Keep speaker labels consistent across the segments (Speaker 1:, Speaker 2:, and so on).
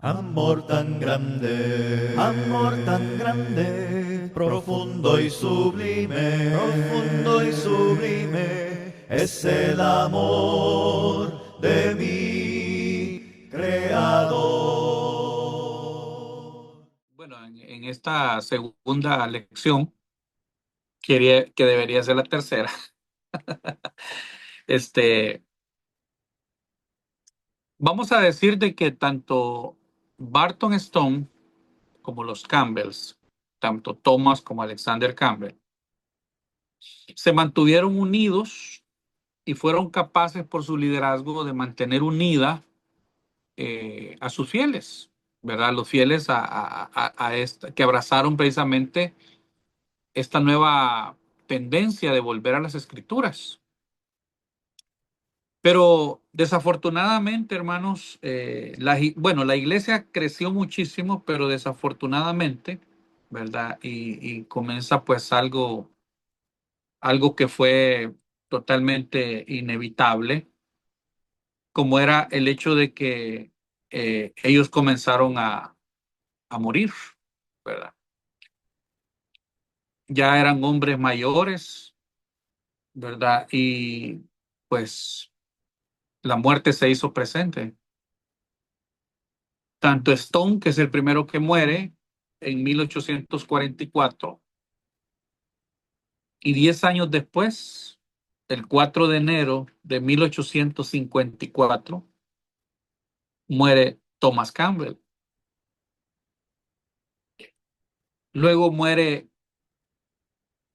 Speaker 1: Amor tan grande, profundo y sublime, es el amor de mi Creador.
Speaker 2: Bueno, en esta segunda lección, que debería ser la tercera, este, vamos a decir de que tanto Barton Stone como los Campbells, tanto Thomas como Alexander Campbell, se mantuvieron unidos y fueron capaces por su liderazgo de mantener unida a sus fieles, ¿verdad? Los fieles a esta, que abrazaron precisamente esta nueva tendencia de volver a las escrituras. Pero desafortunadamente, hermanos, bueno, la iglesia creció muchísimo, pero desafortunadamente, ¿verdad? Y comienza pues algo que fue totalmente inevitable, como era el hecho de que ellos comenzaron a morir, ¿verdad? Ya eran hombres mayores, ¿verdad? Y pues la muerte se hizo presente. Tanto Stone, que es el primero que muere en 1844, y 10 años después, el 4 de enero de 1854, muere Thomas Campbell. Luego muere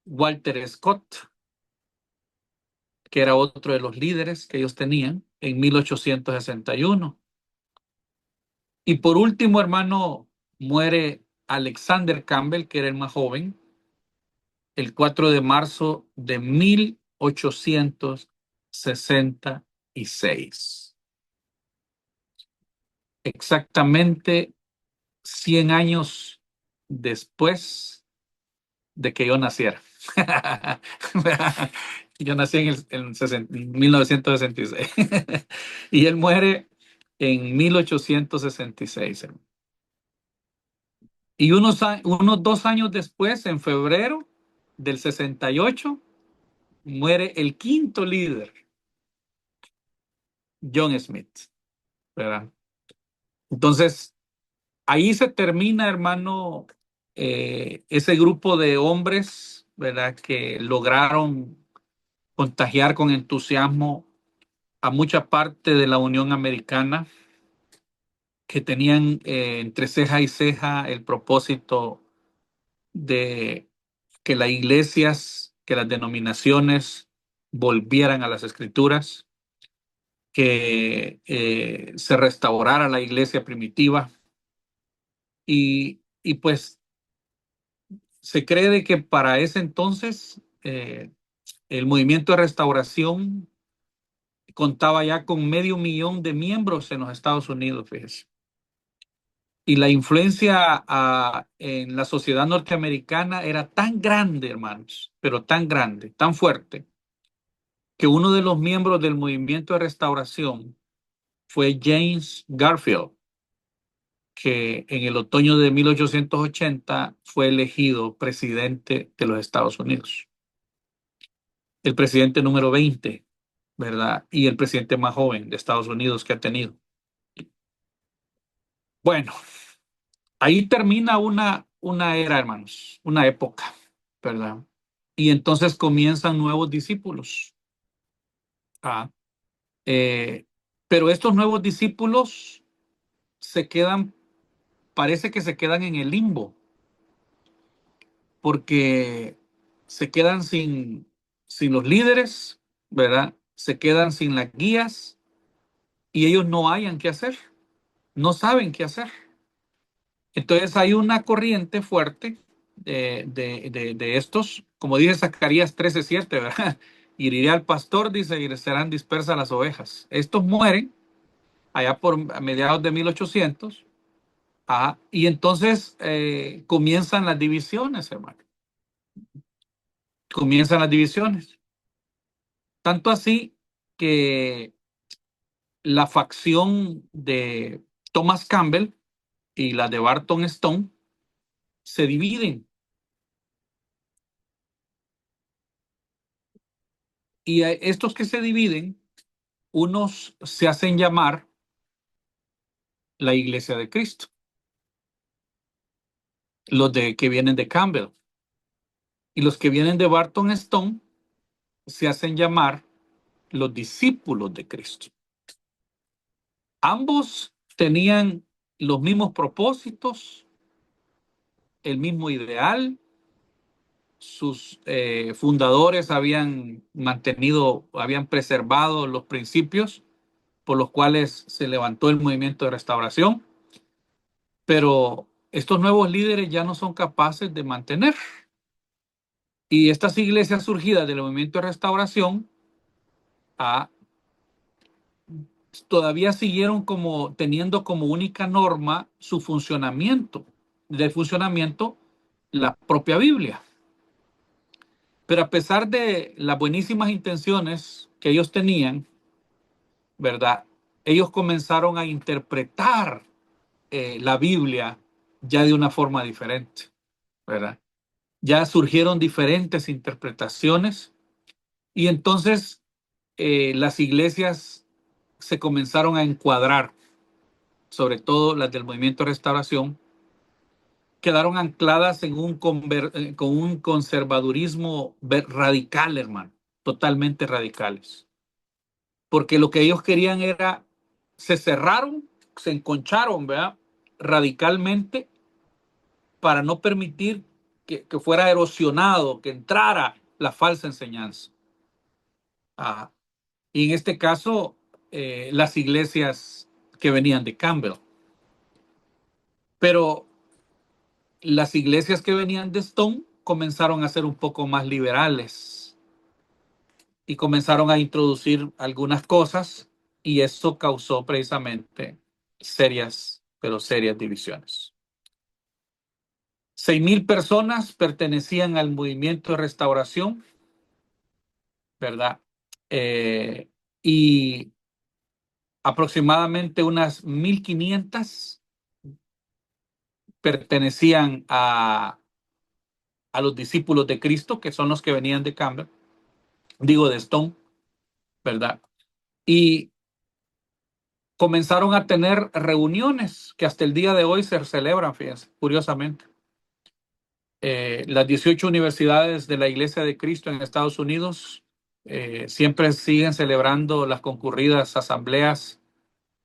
Speaker 2: Walter Scott, que era otro de los líderes que ellos tenían en 1861. Y por último, hermano, muere Alexander Campbell, que era el más joven, el 4 de marzo de 1866. Exactamente 100 años después de que yo naciera. Yo nací en 1966 y él muere en 1866. Y unos 2 años después, en febrero del 68, muere el quinto líder, John Smith, ¿verdad? Entonces, ahí se termina, hermano, ese grupo de hombres, ¿verdad? Que lograron contagiar con entusiasmo a mucha parte de la Unión Americana, que tenían entre ceja y ceja el propósito de que las iglesias, que las denominaciones volvieran a las escrituras, que se restaurara la iglesia primitiva y pues se cree de que para ese entonces el movimiento de restauración contaba ya con 500,000 de miembros en los Estados Unidos, fíjese. Y la influencia en la sociedad norteamericana era tan grande, hermanos, pero tan grande, tan fuerte, que uno de los miembros del movimiento de restauración fue James Garfield, que en el otoño de 1880 fue elegido presidente de los Estados Unidos. El presidente número 20, ¿verdad? Y el presidente más joven de Estados Unidos que ha tenido. Bueno, ahí termina una era, hermanos, una época, ¿verdad? Y entonces comienzan nuevos discípulos. Ah, eh, pero estos nuevos discípulos se quedan, parece que se quedan en el limbo, porque se quedan sin los líderes, ¿verdad? Se quedan sin las guías y ellos no hayan qué hacer, no saben qué hacer. Entonces hay una corriente fuerte de estos, como dice Zacarías 13:7, ¿verdad? Iré al pastor, dice, y serán dispersas las ovejas. Estos mueren allá por mediados de 1800. Y entonces comienzan las divisiones, hermano. Comienzan las divisiones. Tanto así que la facción de Thomas Campbell y las de Barton Stone se dividen. Y estos que se dividen, unos se hacen llamar la Iglesia de Cristo, los que vienen de Campbell. Y los que vienen de Barton Stone se hacen llamar los discípulos de Cristo. Ambos tenían los mismos propósitos, el mismo ideal. Sus fundadores habían preservado los principios por los cuales se levantó el movimiento de restauración, pero estos nuevos líderes ya no son capaces de mantener. Y estas iglesias surgidas del movimiento de restauración todavía siguieron teniendo como única norma su funcionamiento, la propia Biblia. Pero a pesar de las buenísimas intenciones que ellos tenían, ¿verdad? Ellos comenzaron a interpretar la Biblia ya de una forma diferente, ¿verdad? Ya surgieron diferentes interpretaciones y entonces las iglesias se comenzaron a encuadrar, sobre todo las del movimiento de restauración, quedaron ancladas con un conservadurismo radical, hermano, totalmente radicales. Porque lo que ellos querían era, se cerraron, se enconcharon, ¿verdad? Radicalmente para no permitir que fuera erosionado, que entrara la falsa enseñanza. Y en este caso, las iglesias que venían de Campbell. Pero las iglesias que venían de Stone comenzaron a ser un poco más liberales y comenzaron a introducir algunas cosas y eso causó precisamente serias, pero serias divisiones. 6,000 personas pertenecían al movimiento de restauración, ¿verdad? Y aproximadamente unas 1,500 pertenecían a los discípulos de Cristo, que son los que venían de Campbell, de Stone, ¿verdad? Y comenzaron a tener reuniones que hasta el día de hoy se celebran, fíjense, curiosamente. Las 18 universidades de la Iglesia de Cristo en Estados Unidos siempre siguen celebrando las concurridas asambleas,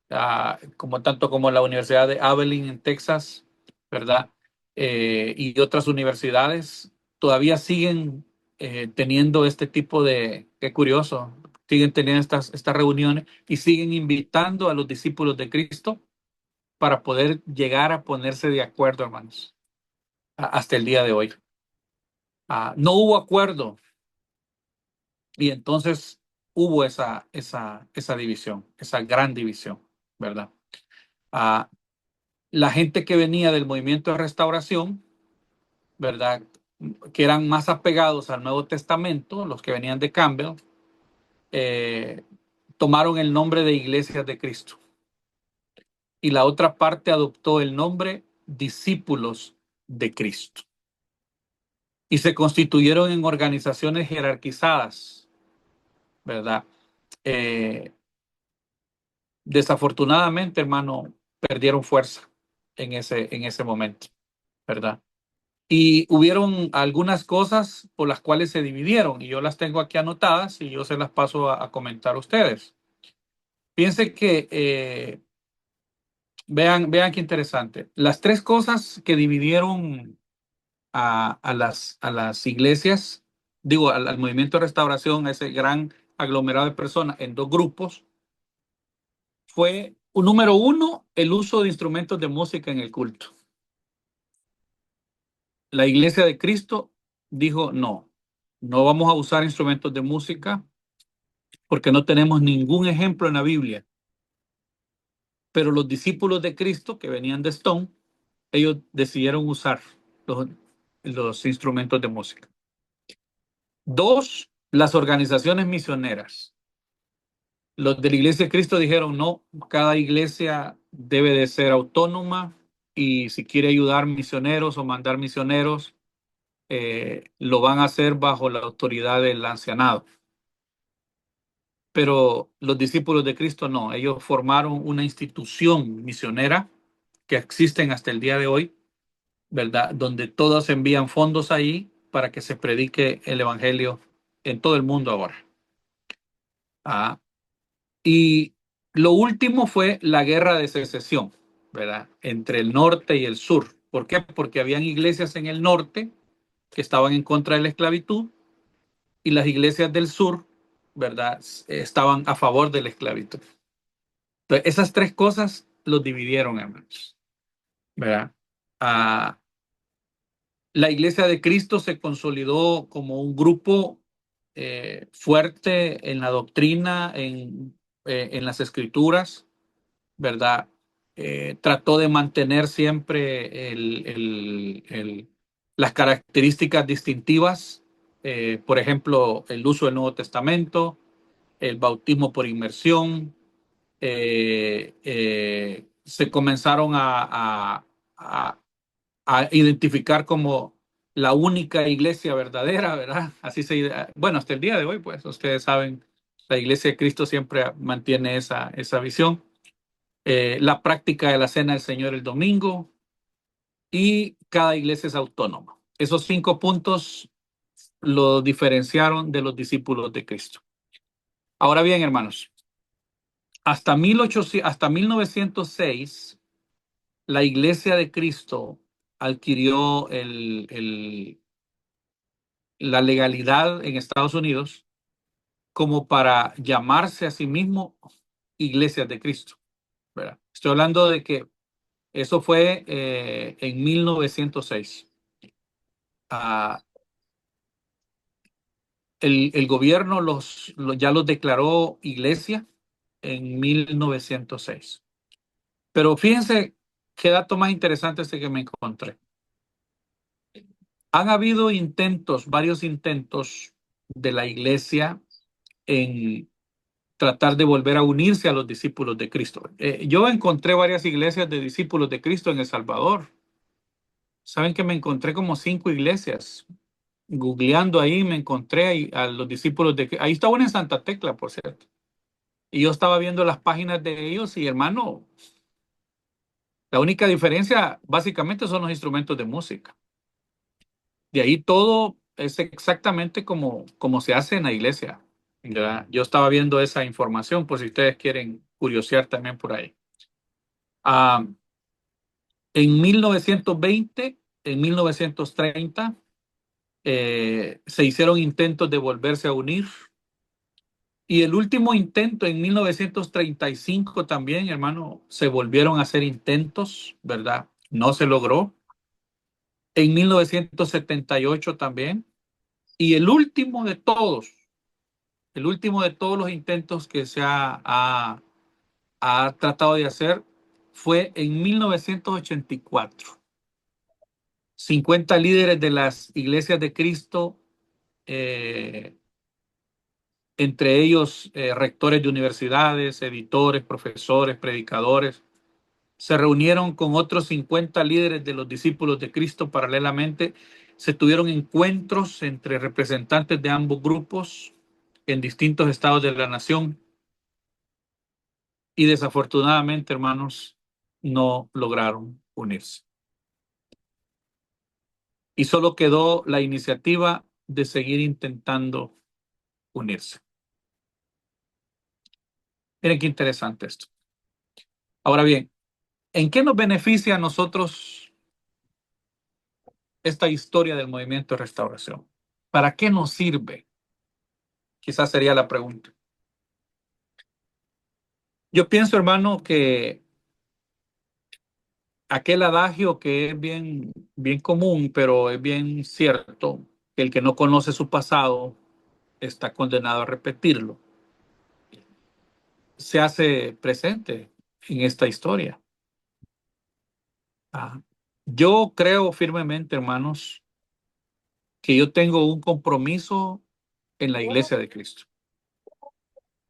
Speaker 2: tanto como la Universidad de Abilene en Texas, ¿verdad? Y otras universidades todavía siguen teniendo este tipo qué curioso, siguen teniendo estas reuniones y siguen invitando a los discípulos de Cristo para poder llegar a ponerse de acuerdo, hermanos, hasta el día de hoy. No hubo acuerdo y entonces hubo esa división, esa gran división, ¿verdad? La gente que venía del movimiento de restauración, ¿verdad? Que eran más apegados al Nuevo Testamento, los que venían de Campbell, tomaron el nombre de Iglesias de Cristo. Y la otra parte adoptó el nombre Discípulos de Cristo. Y se constituyeron en organizaciones jerarquizadas, ¿verdad? Desafortunadamente, hermano, perdieron fuerza en ese momento, ¿verdad? Y hubieron algunas cosas por las cuales se dividieron y yo las tengo aquí anotadas y yo se las paso a comentar a ustedes. Piense que, vean qué interesante. Las tres cosas que dividieron a las iglesias, al movimiento de restauración, a ese gran aglomerado de personas en dos grupos, fue, número uno, el uso de instrumentos de música en el culto. La Iglesia de Cristo dijo, no vamos a usar instrumentos de música porque no tenemos ningún ejemplo en la Biblia. Pero los discípulos de Cristo que venían de Stone, ellos decidieron usar los instrumentos de música. Dos, las organizaciones misioneras. Los de la Iglesia de Cristo dijeron, no, cada iglesia debe de ser autónoma, y si quiere ayudar misioneros o mandar misioneros, lo van a hacer bajo la autoridad del ancianado. Pero los discípulos de Cristo no, ellos formaron una institución misionera que existen hasta el día de hoy, ¿verdad? Donde todos envían fondos ahí para que se predique el evangelio en todo el mundo ahora. Ah, y lo último fue la guerra de secesión, ¿verdad? Entre el norte y el sur. ¿Por qué? Porque habían iglesias en el norte que estaban en contra de la esclavitud y las iglesias del sur, ¿verdad? Estaban a favor de la esclavitud. Entonces, esas tres cosas los dividieron, hermanos, ¿verdad? Ah, la Iglesia de Cristo se consolidó como un grupo fuerte en la doctrina, en las escrituras, ¿verdad? Trató de mantener siempre las características distintivas, por ejemplo, el uso del Nuevo Testamento, el bautismo por inmersión. Se comenzaron a a identificar como la única iglesia verdadera, ¿verdad? Bueno, hasta el día de hoy, pues, ustedes saben, la iglesia de Cristo siempre mantiene esa visión. La práctica de la cena del Señor el domingo y cada iglesia es autónoma. Esos 5 puntos lo diferenciaron de los discípulos de Cristo. Ahora bien, hermanos, hasta 1906, la iglesia de Cristo adquirió la legalidad en Estados Unidos como para llamarse a sí mismo iglesias de Cristo, ¿verdad? Estoy hablando de que eso fue en 1906. Ah, el gobierno ya los declaró iglesia en 1906. Pero fíjense qué dato más interesante este que me encontré. Han habido intentos, varios intentos de la iglesia en tratar de volver a unirse a los discípulos de Cristo. Yo encontré varias iglesias de discípulos de Cristo en El Salvador. Saben que me encontré como 5 iglesias. Googleando ahí me encontré a los discípulos de Cristo. Ahí está una en Santa Tecla, por cierto. Y yo estaba viendo las páginas de ellos y hermano, la única diferencia básicamente son los instrumentos de música. De ahí todo es exactamente como se hace en la iglesia, ¿verdad? Yo estaba viendo esa información por si ustedes quieren curiosear también por ahí. Ah, en 1920, en 1930, se hicieron intentos de volverse a unir. Y el último intento en 1935 también, hermano, se volvieron a hacer intentos, ¿verdad? No se logró. En 1978 también. Y el último de todos los intentos que se ha tratado de hacer fue en 1984. 50 líderes de las iglesias de Cristo, eh, entre ellos rectores de universidades, editores, profesores, predicadores, se reunieron con otros 50 líderes de los discípulos de Cristo paralelamente. Se tuvieron encuentros entre representantes de ambos grupos en distintos estados de la nación y desafortunadamente, hermanos, no lograron unirse. Y solo quedó la iniciativa de seguir intentando unirse. Miren qué interesante esto. Ahora bien, ¿en qué nos beneficia a nosotros esta historia del movimiento de restauración? ¿Para qué nos sirve? Quizás sería la pregunta. Yo pienso, hermano, que aquel adagio que es bien común, pero es bien cierto, que el que no conoce su pasado está condenado a repetirlo, se hace presente en esta historia. Ah, yo creo firmemente, hermanos, que yo tengo un compromiso en la iglesia de Cristo.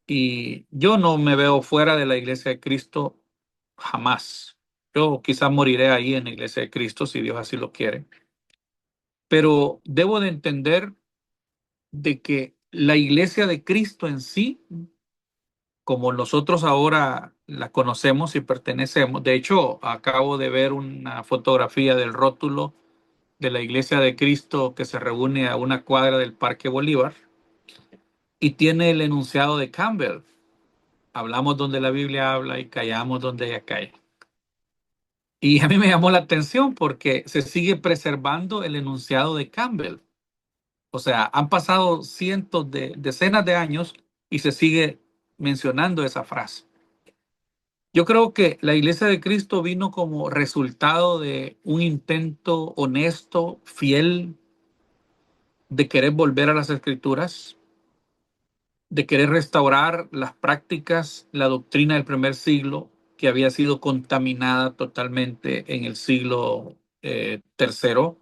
Speaker 2: Y yo no me veo fuera de la iglesia de Cristo jamás. Yo quizás moriré ahí en la iglesia de Cristo si Dios así lo quiere. Pero debo de entender de que la iglesia de Cristo en sí, como nosotros ahora la conocemos y pertenecemos, de hecho, acabo de ver una fotografía del rótulo de la iglesia de Cristo que se reúne a una cuadra del Parque Bolívar y tiene el enunciado de Campbell. Hablamos donde la Biblia habla y callamos donde ella calla. Y a mí me llamó la atención porque se sigue preservando el enunciado de Campbell. O sea, han pasado decenas de años y se sigue mencionando esa frase. Yo creo que la Iglesia de Cristo vino como resultado de un intento honesto, fiel, de querer volver a las Escrituras, de querer restaurar las prácticas, la doctrina del primer siglo, que había sido contaminada totalmente en el siglo tercero,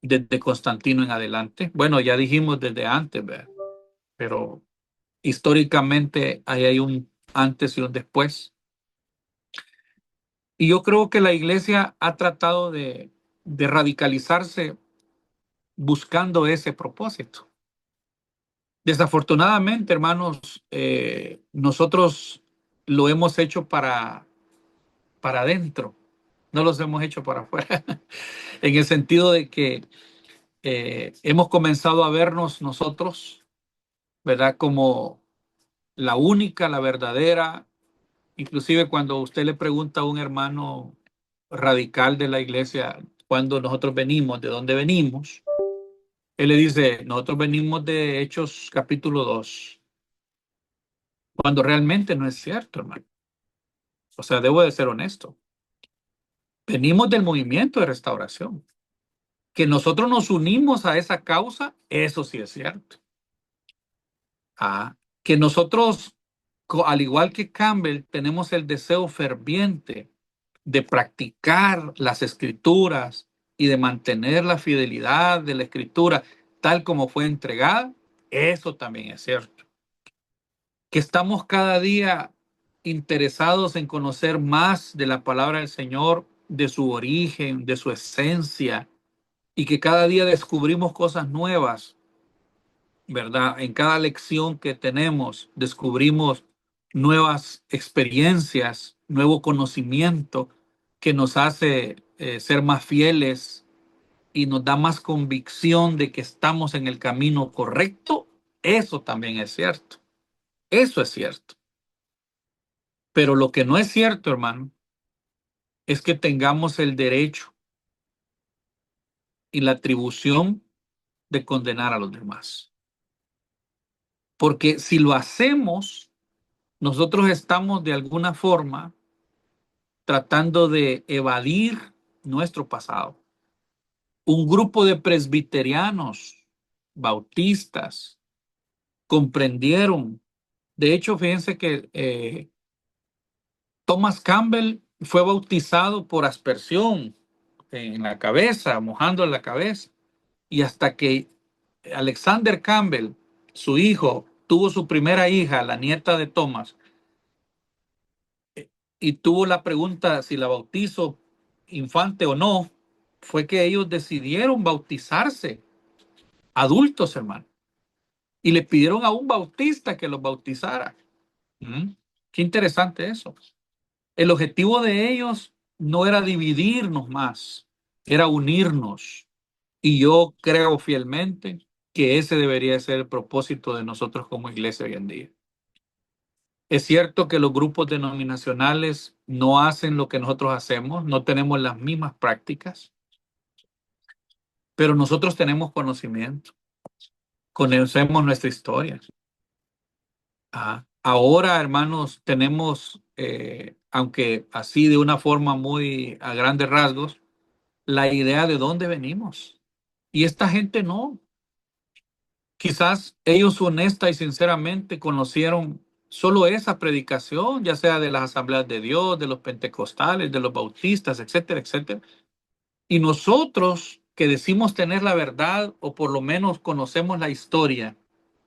Speaker 2: desde Constantino en adelante. Bueno, ya dijimos desde antes, ¿verdad? Pero históricamente ahí hay un antes y un después. Y yo creo que la iglesia ha tratado de radicalizarse buscando ese propósito. Desafortunadamente, hermanos, nosotros lo hemos hecho para adentro, no los hemos hecho para afuera, en el sentido de que hemos comenzado a vernos nosotros, ¿verdad? Como la única, la verdadera. Inclusive cuando usted le pregunta a un hermano radical de la iglesia cuando nosotros venimos, de dónde venimos, él le dice, nosotros venimos de Hechos capítulo 2, cuando realmente no es cierto, hermano. O sea, debo de ser honesto. Venimos del movimiento de restauración. Que nosotros nos unimos a esa causa, eso sí es cierto. Que nosotros, al igual que Campbell, tenemos el deseo ferviente de practicar las escrituras y de mantener la fidelidad de la escritura tal como fue entregada, eso también es cierto. Que estamos cada día interesados en conocer más de la palabra del Señor, de su origen, de su esencia, y que cada día descubrimos cosas nuevas, ¿verdad? En cada lección que tenemos descubrimos nuevas experiencias, nuevo conocimiento que nos hace ser más fieles y nos da más convicción de que estamos en el camino correcto. Eso también es cierto. Eso es cierto. Pero lo que no es cierto, hermano, es que tengamos el derecho y la atribución de condenar a los demás. Porque si lo hacemos, nosotros estamos de alguna forma tratando de evadir nuestro pasado. Un grupo de presbiterianos, bautistas, comprendieron. De hecho, fíjense que Thomas Campbell fue bautizado por aspersión en la cabeza, mojando la cabeza. Y hasta que Alexander Campbell, su hijo, tuvo su primera hija, la nieta de Thomas, y tuvo la pregunta si la bautizo infante o no, fue que ellos decidieron bautizarse, adultos, hermano, y le pidieron a un bautista que los bautizara. ¿Mm? Qué interesante eso. El objetivo de ellos no era dividirnos más, era unirnos. Y yo creo fielmente que ese debería ser el propósito de nosotros como iglesia hoy en día. Es cierto que los grupos denominacionales no hacen lo que nosotros hacemos, no tenemos las mismas prácticas, pero nosotros tenemos conocimiento, conocemos nuestra historia. Ahora, hermanos, tenemos, aunque así de una forma muy a grandes rasgos, la idea de dónde venimos. Y esta gente no. Quizás ellos honesta y sinceramente conocieron solo esa predicación, ya sea de las asambleas de Dios, de los pentecostales, de los bautistas, etcétera, etcétera. Y nosotros que decimos tener la verdad o por lo menos conocemos la historia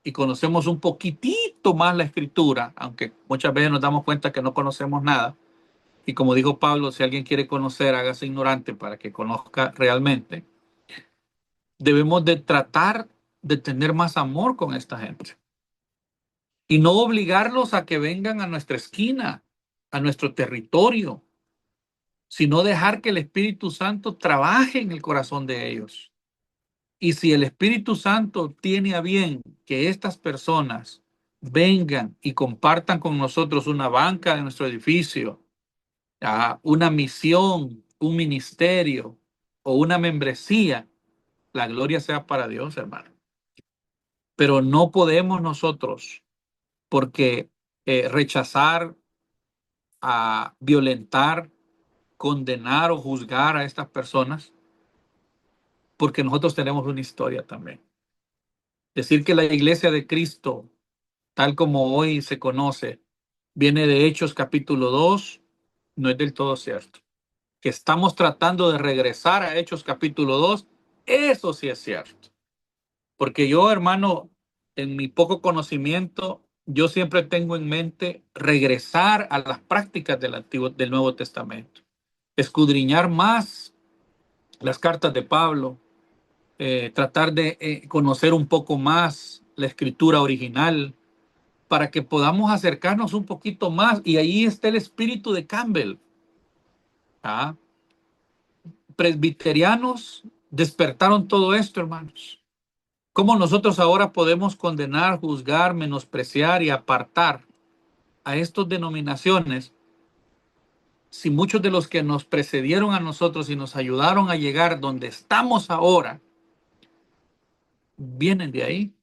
Speaker 2: y conocemos un poquitito más la escritura, aunque muchas veces nos damos cuenta que no conocemos nada, Y como dijo Pablo, si alguien quiere conocer, hágase ignorante para que conozca realmente. Debemos de tratar de tener más amor con esta gente y no obligarlos a que vengan a nuestra esquina, a nuestro territorio, sino dejar que el Espíritu Santo trabaje en el corazón de ellos. Y si el Espíritu Santo tiene a bien que estas personas vengan y compartan con nosotros una banca de nuestro edificio, una misión, un ministerio o una membresía, la gloria sea para Dios, hermano. Pero no podemos nosotros, porque rechazar, violentar, condenar o juzgar a estas personas, porque nosotros tenemos una historia también. Decir que la iglesia de Cristo, tal como hoy se conoce, viene de Hechos capítulo 2, no es del todo cierto. Que estamos tratando de regresar a Hechos capítulo 2, eso sí es cierto. Porque yo, hermano, en mi poco conocimiento, yo siempre tengo en mente regresar a las prácticas del Nuevo Testamento, escudriñar más las cartas de Pablo, tratar de conocer un poco más la escritura original para que podamos acercarnos un poquito más. Y ahí está el espíritu de Campbell. ¿Ah? Presbiterianos despertaron todo esto, hermanos. ¿Cómo nosotros ahora podemos condenar, juzgar, menospreciar y apartar a estas denominaciones si muchos de los que nos precedieron a nosotros y nos ayudaron a llegar donde estamos ahora vienen de ahí?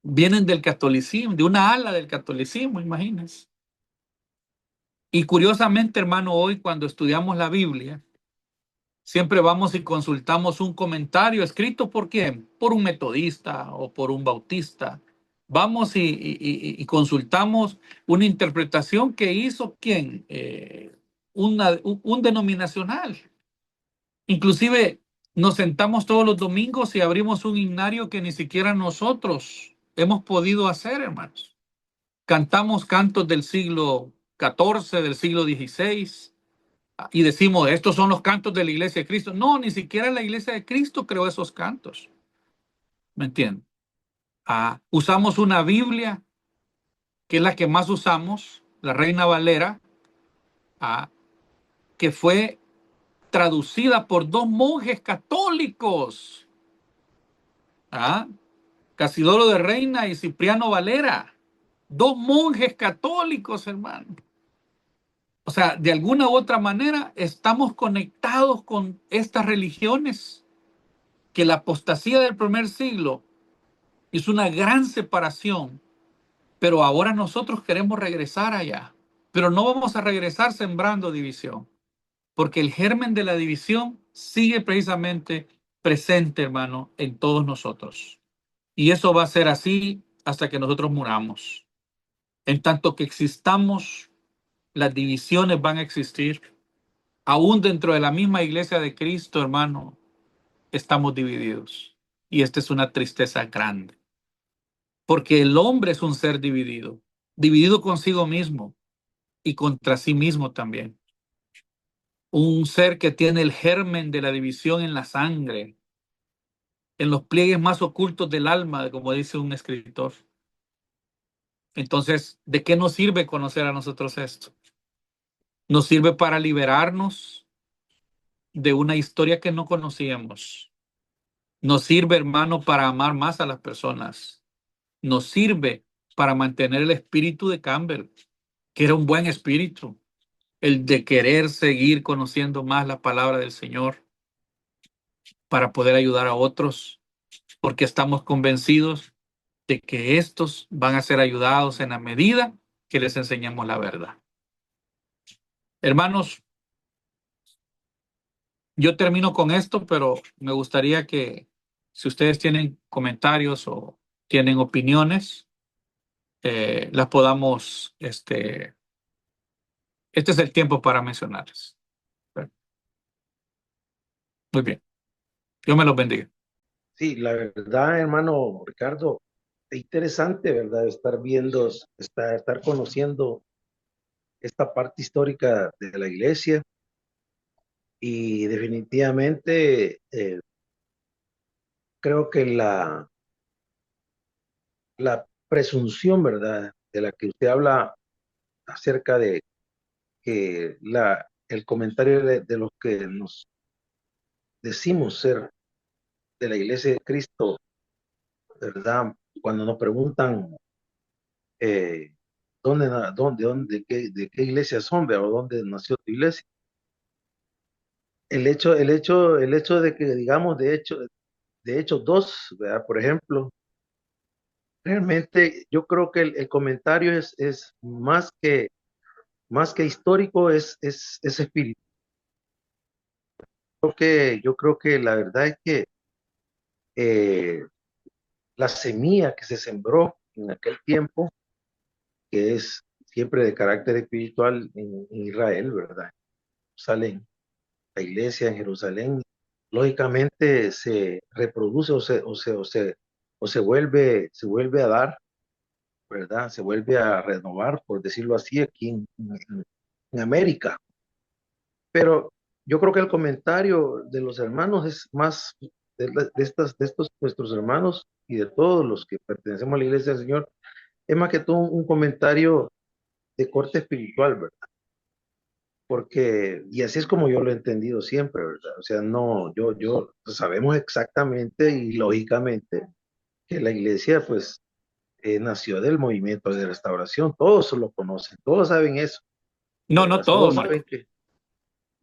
Speaker 2: Vienen del catolicismo, de una ala del catolicismo, imagínense. Y curiosamente, hermano, hoy cuando estudiamos la Biblia, siempre vamos y consultamos un comentario escrito por quién, por un metodista o por un bautista. Vamos y consultamos una interpretación que hizo quién, un denominacional. Inclusive nos sentamos todos los domingos y abrimos un himnario que ni siquiera nosotros hemos podido hacer, hermanos. Cantamos cantos del siglo XIV, del siglo XVI, y decimos, estos son los cantos de la Iglesia de Cristo. No, ni siquiera la Iglesia de Cristo creó esos cantos. ¿Me entienden? Usamos una Biblia, que es la que más usamos, la Reina Valera, que fue traducida por dos monjes católicos, Casidoro de Reina y Cipriano Valera. Dos monjes católicos, hermano. O sea, de alguna u otra manera estamos conectados con estas religiones, que la apostasía del primer siglo hizo una gran separación, pero ahora nosotros queremos regresar allá. Pero no vamos a regresar sembrando división, porque el germen de la división sigue precisamente presente, hermano, en todos nosotros. Y eso va a ser así hasta que nosotros muramos. En tanto que existamos, las divisiones van a existir. Aún dentro de la misma iglesia de Cristo, hermano, estamos divididos. Y esta es una tristeza grande. Porque el hombre es un ser dividido, dividido consigo mismo y contra sí mismo también. Un ser que tiene el germen de la división en la sangre, en los pliegues más ocultos del alma, como dice un escritor. Entonces, ¿de qué nos sirve conocer a nosotros esto? Nos sirve para liberarnos de una historia que no conocíamos. Nos sirve, hermano, para amar más a las personas. Nos sirve para mantener el espíritu de Campbell, que era un buen espíritu, el de querer seguir conociendo más la palabra del Señor para poder ayudar a otros, porque estamos convencidos de que estos van a ser ayudados en la medida que les enseñemos la verdad. Hermanos, yo termino con esto, pero me gustaría que si ustedes tienen comentarios o tienen opiniones, las podamos, este es el tiempo para mencionarlas. Muy bien. Dios me los bendiga.
Speaker 3: Sí, la verdad, hermano Ricardo, es interesante, ¿verdad? Estar viendo, estar conociendo esta parte histórica de la iglesia y definitivamente creo que la presunción, ¿verdad? De la que usted habla acerca de que el comentario de los que nos decimos ser de la iglesia de Cristo, ¿verdad? Cuando nos preguntan eh, de qué iglesia son, ¿verdad? O dónde nació tu iglesia. El hecho de que digamos, de hecho, dos, ¿verdad? Por ejemplo, realmente yo creo que el comentario es más que histórico, es espiritual. Yo creo que la verdad es que eh, la semilla que se sembró en aquel tiempo, que es siempre de carácter espiritual en Israel, ¿verdad? Salen la iglesia en Jerusalén, lógicamente se reproduce o se vuelve a dar, ¿verdad? Se vuelve a renovar, por decirlo así, aquí en América. Pero yo creo que el comentario de los hermanos es más de estos nuestros hermanos y de todos los que pertenecemos a la iglesia del Señor, es más que todo un comentario de corte espiritual, ¿verdad? Porque, y así es como yo lo he entendido siempre, ¿verdad? O sea, no, sabemos exactamente y lógicamente que la iglesia, pues, nació del movimiento de restauración, todos lo conocen, todos saben eso,
Speaker 2: No, no
Speaker 3: ¿verdad?
Speaker 2: todos,
Speaker 3: Todos saben
Speaker 2: Marco.
Speaker 3: que,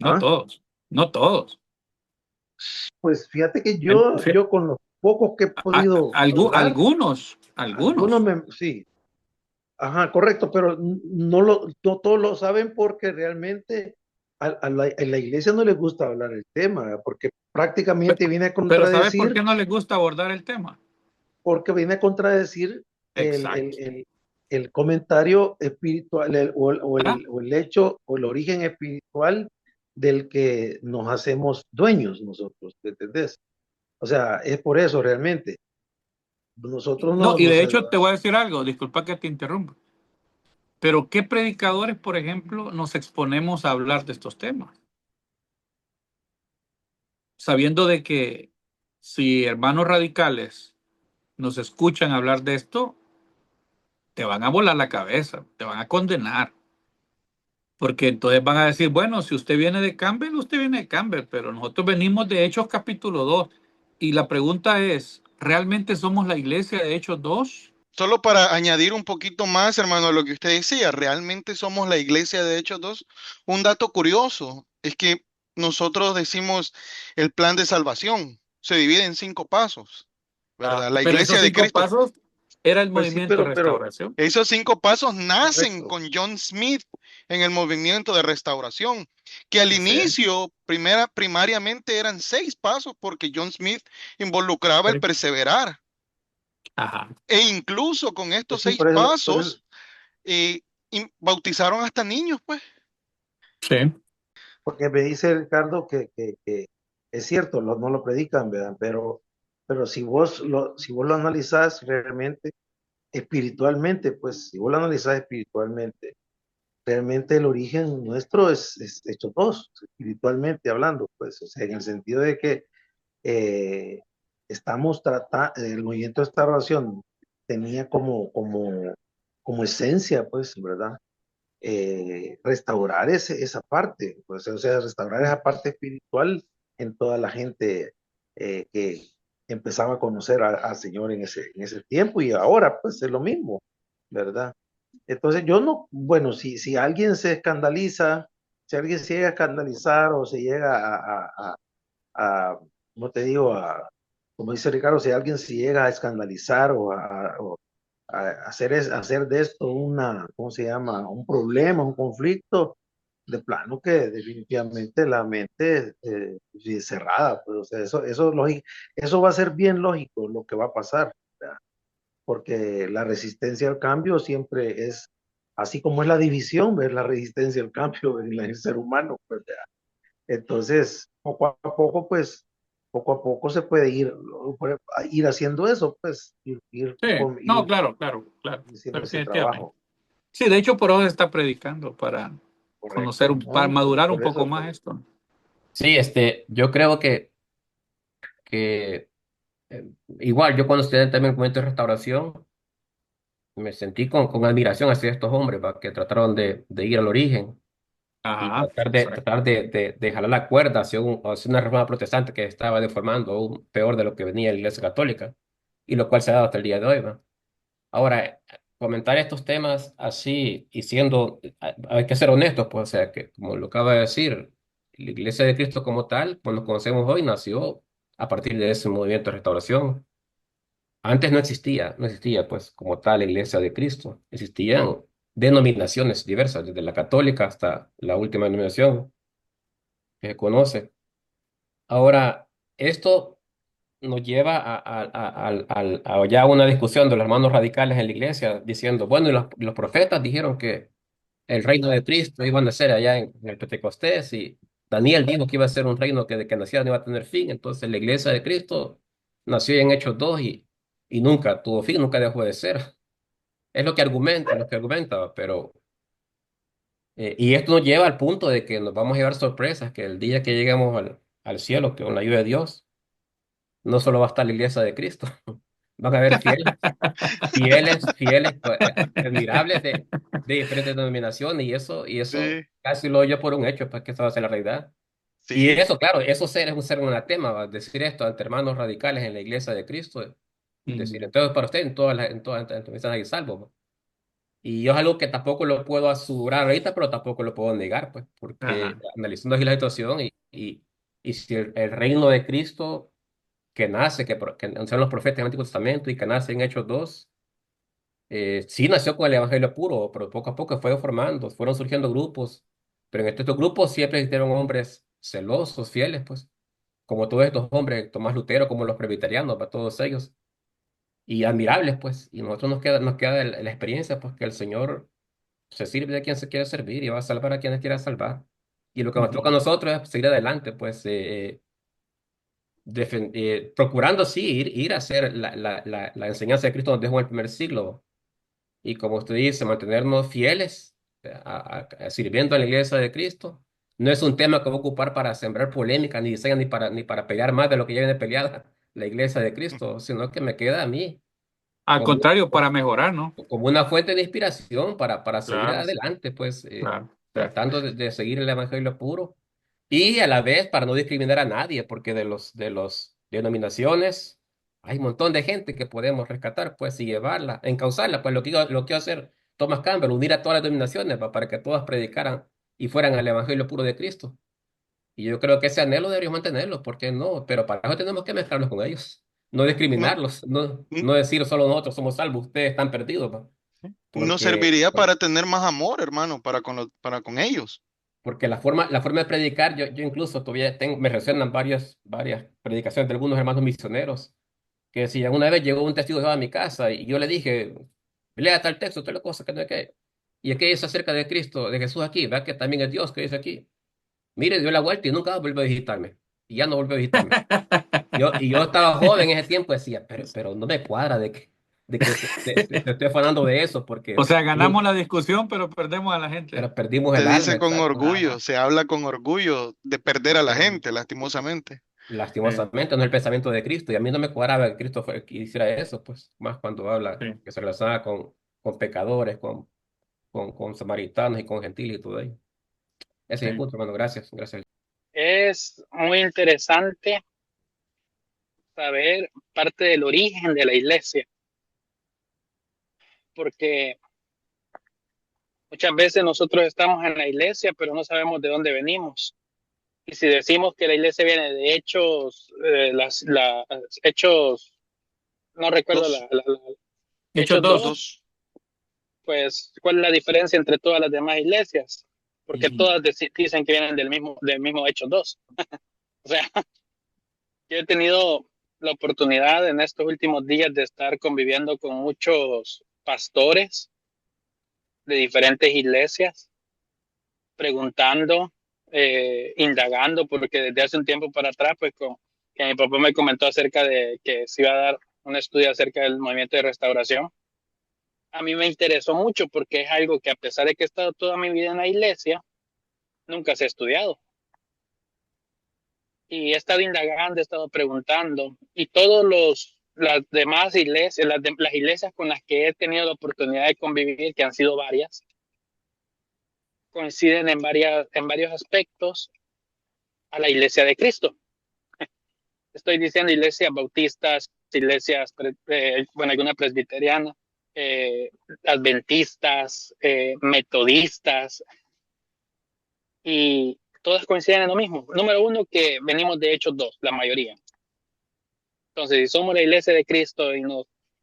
Speaker 2: No
Speaker 3: ah,
Speaker 2: todos. No todos.
Speaker 3: pues fíjate que
Speaker 2: En-
Speaker 3: yo con los pocos que he podido hablar, algunos
Speaker 2: algunos.
Speaker 3: sí, ajá, correcto, pero no todos lo saben porque realmente a la iglesia no le gusta hablar el tema, ¿verdad? Porque prácticamente viene a
Speaker 2: Pero ¿sabes por
Speaker 3: contradecir,
Speaker 2: qué no les gusta abordar el tema?
Speaker 3: el,
Speaker 2: Exacto.
Speaker 3: el comentario espiritual
Speaker 2: ¿Ah?
Speaker 3: o el hecho o el origen espiritual del que nos hacemos dueños nosotros, ¿me ¿entendés? O sea, es por eso realmente. Nosotros
Speaker 2: No,
Speaker 3: no,
Speaker 2: y
Speaker 3: no
Speaker 2: de
Speaker 3: sé,
Speaker 2: hecho te voy a decir algo, disculpa que te interrumpa, pero ¿qué predicadores, por ejemplo, nos exponemos a hablar de estos temas? Sabiendo de que si hermanos radicales nos escuchan hablar de esto, te van a volar la cabeza, te van a condenar, porque entonces van a decir, bueno, si usted viene de Campbell, usted viene de Campbell, pero nosotros venimos de Hechos capítulo 2 y la pregunta es, ¿realmente somos la iglesia de Hechos 2?
Speaker 4: Solo para añadir un poquito más, hermano, a lo que usted decía, realmente somos la iglesia de Hechos 2. Un dato curioso es que nosotros decimos el plan de salvación se divide en 5 pasos,
Speaker 2: Ah,
Speaker 4: ¿verdad? La
Speaker 2: pero esos
Speaker 4: iglesia de
Speaker 2: 5
Speaker 4: Cristo.
Speaker 2: pasos era el
Speaker 3: pues sí,
Speaker 2: movimiento de
Speaker 3: pero,
Speaker 2: restauración.
Speaker 4: Esos 5 pasos nacen
Speaker 3: correcto.
Speaker 4: con John Smith en el movimiento de restauración, que al
Speaker 3: Así es.
Speaker 4: inicio, primariamente eran 6 pasos, porque John Smith involucraba el
Speaker 2: Sí.
Speaker 4: perseverar.
Speaker 2: Ajá.
Speaker 4: E incluso con estos
Speaker 3: Pues sí,
Speaker 4: seis
Speaker 3: por eso,
Speaker 4: pasos eh, bautizaron hasta niños, pues.
Speaker 2: Sí.
Speaker 3: porque me dice Ricardo que es cierto, no lo predican, ¿verdad? Pero si vos lo analizás realmente, espiritualmente, pues si vos lo analizás espiritualmente, realmente el origen nuestro es hecho dos, espiritualmente hablando, pues, o sea, en el sentido de que eh, estamos tratando, el movimiento de restauración tenía como esencia, pues, ¿verdad? Restaurar esa parte, pues, o sea, restaurar esa parte espiritual en toda la gente que empezaba a conocer al Señor en ese tiempo y ahora, pues, es lo mismo, ¿verdad? Entonces yo no, bueno, si alguien se escandaliza, si alguien se llega a escandalizar o se llega a ¿cómo te digo? Como dice Ricardo, si alguien se llega a escandalizar o a hacer de esto ¿cómo se llama? Un problema, un conflicto, de plano que definitivamente la mente sí es cerrada, pues, o sea, eso va a ser bien lógico lo que va a pasar, ¿verdad? Porque la resistencia al cambio siempre es, así como es la división, es la resistencia al cambio en el ser humano, pues, ¿verdad? Entonces, poco a poco se puede ir haciendo eso, pues,
Speaker 2: Sí. No,
Speaker 3: ir
Speaker 2: claro, claro, claro.
Speaker 3: haciendo ese
Speaker 2: Definitivamente.
Speaker 3: trabajo.
Speaker 2: Sí, de hecho, por hoy está predicando para conocer,
Speaker 3: Correcto.
Speaker 2: para
Speaker 3: No,
Speaker 2: madurar un
Speaker 3: por
Speaker 2: poco
Speaker 3: eso,
Speaker 2: más esto.
Speaker 5: Sí, yo creo que igual yo cuando estudié también el movimiento de restauración, me sentí con admiración hacia estos hombres, ¿va? Que trataron de ir al origen y
Speaker 2: Ajá, exacto.
Speaker 5: tratar de jalar la cuerda hacia una reforma protestante que estaba deformando aún peor de lo que venía la Iglesia Católica, y lo cual se ha dado hasta el día de hoy, ¿va? Ahora, comentar estos temas así y hay que ser honestos, pues, o sea, que como lo acaba de decir, la Iglesia de Cristo como tal, como nos conocemos hoy, nació a partir de ese movimiento de restauración. Antes no existía, pues, como tal la Iglesia de Cristo. Existían denominaciones diversas, desde la católica hasta la última denominación que se conoce. Ahora, esto nos lleva a ya una discusión de los hermanos radicales en la iglesia, diciendo, bueno, y los profetas dijeron que el reino de Cristo iba a nacer allá en el Pentecostés, y Daniel dijo que iba a ser un reino que de que naciera no iba a tener fin. Entonces la iglesia de Cristo nació en Hechos 2 y nunca tuvo fin, nunca dejó de ser. Es lo que argumenta, pero y esto nos lleva al punto de que nos vamos a llevar sorpresas, que el día que lleguemos al cielo, que con la ayuda de Dios, no solo va a estar la iglesia de Cristo, van a haber fieles, pues, admirables de diferentes denominaciones, y eso
Speaker 4: Sí,
Speaker 5: casi lo doy yo por un hecho, pues que eso va a ser la realidad. Y
Speaker 4: sí.
Speaker 5: eso, claro, eso ser es un ser anatema, va, decir esto ante hermanos radicales en la iglesia de Cristo, decir,
Speaker 2: Mm,
Speaker 5: entonces para usted en todas hay salvo, ¿no? Y es algo que tampoco lo puedo asegurar ahorita, pero tampoco lo puedo negar, pues, porque
Speaker 2: ajá.
Speaker 5: analizando así la situación y si el reino de Cristo que nace, que anunciaron los profetas en el Antiguo Testamento y que nace en Hechos 2, sí nació con el evangelio puro, pero poco a poco fue formando, fueron surgiendo grupos, pero en estos grupos siempre existieron hombres celosos, fieles, pues, como todos estos hombres, Tomás Lutero, como los presbiterianos, para todos ellos, y admirables, pues, y nosotros nos queda la experiencia, pues, que el Señor se sirve de quien se quiere servir y va a salvar a quienes quiera salvar. Y lo que nos toca a
Speaker 2: Ujú.
Speaker 5: nosotros es seguir adelante, pues, procurando sí ir a hacer la enseñanza de Cristo nos dejó en el primer siglo. Y como usted dice, mantenernos fieles sirviendo a la iglesia de Cristo. No es un tema que va a ocupar para sembrar polémica, ni diseño, ni para pelear más de lo que ya viene peleada la iglesia de Cristo, sino que me queda a mí
Speaker 2: Al
Speaker 5: como,
Speaker 2: contrario, para mejorar, ¿no?
Speaker 5: como una fuente de inspiración para seguir
Speaker 2: Claro,
Speaker 5: adelante, pues
Speaker 2: claro, claro.
Speaker 5: tratando de seguir el evangelio puro y a la vez para no discriminar a nadie, porque de los denominaciones hay un montón de gente que podemos rescatar, pues, y llevarla, encauzarla, pues lo que iba a hacer Thomas Campbell, unir a todas las denominaciones para que todas predicaran y fueran al evangelio puro de Cristo. Y yo creo que ese anhelo deberíamos mantenerlo, ¿por qué no? Pero para eso tenemos que mezclarnos con ellos, no
Speaker 4: No,
Speaker 5: discriminarlos, no decir solo nosotros somos salvos, ustedes están perdidos, ¿va?
Speaker 4: nos
Speaker 5: Porque,
Speaker 4: serviría para tener más amor, hermano, para con ellos.
Speaker 5: porque la forma de predicar, yo incluso todavía me resuenan varias predicaciones de algunos hermanos misioneros, que decían, una vez llegó un testigo de Jehová a mi casa y yo le dije, lea tal texto, tal cosa, que no sé qué. Y aquí es acerca de Cristo, de Jesús aquí, vea que también es Dios que dice aquí. Mire, dio la vuelta y nunca volvió a visitarme. Y ya no volvió a visitarme. Y yo estaba joven en ese tiempo, decía, pero no me cuadra de que te estoy afanando de eso,
Speaker 2: O
Speaker 5: porque
Speaker 2: sea, ganamos la discusión, pero perdemos a la gente.
Speaker 5: pero perdimos
Speaker 4: Se
Speaker 5: el alma,
Speaker 4: dice con
Speaker 5: exacto.
Speaker 4: orgullo, se habla con orgullo de perder a la
Speaker 5: Pero
Speaker 4: gente, lastimosamente.
Speaker 2: Sí,
Speaker 5: lastimosamente no es el pensamiento de Cristo, y a mí no me cuadraba que Cristo que hiciera eso, pues, más cuando habla
Speaker 2: sí,
Speaker 5: que se relaciona con pecadores, con samaritanos y con gentiles y todo ello. Ese es el
Speaker 2: sí.
Speaker 5: punto, hermano. Gracias, gracias.
Speaker 6: Es muy interesante saber parte del origen de la iglesia, porque muchas veces nosotros estamos en la iglesia, pero no sabemos de dónde venimos. Y si decimos que la iglesia viene de hechos, hechos, no recuerdo
Speaker 4: Dos,
Speaker 2: Hechos
Speaker 6: hechos
Speaker 2: dos.
Speaker 6: 2,
Speaker 4: dos.
Speaker 6: pues, ¿cuál es la diferencia entre todas las demás iglesias? Porque
Speaker 2: Ujú.
Speaker 6: todas dicen que vienen del mismo hechos 2. O sea, yo he tenido la oportunidad en estos últimos días de estar conviviendo con muchos pastores de diferentes iglesias, preguntando, indagando, porque desde hace un tiempo para atrás, pues que mi papá me comentó acerca de que se iba a dar un estudio acerca del movimiento de restauración. a mí me interesó mucho porque es algo que a pesar de que he estado toda mi vida en la iglesia, nunca se ha estudiado. Y he estado indagando, he estado preguntando, y las demás iglesias, las iglesias con las que he tenido la oportunidad de convivir, que han sido varias, coinciden en varios aspectos a la iglesia de Cristo. Estoy diciendo iglesias bautistas, iglesias, bueno, alguna presbiteriana, adventistas, metodistas, y todas coinciden en lo mismo. Número uno, que venimos de Hechos 2, la mayoría. Entonces, si somos la iglesia de Cristo y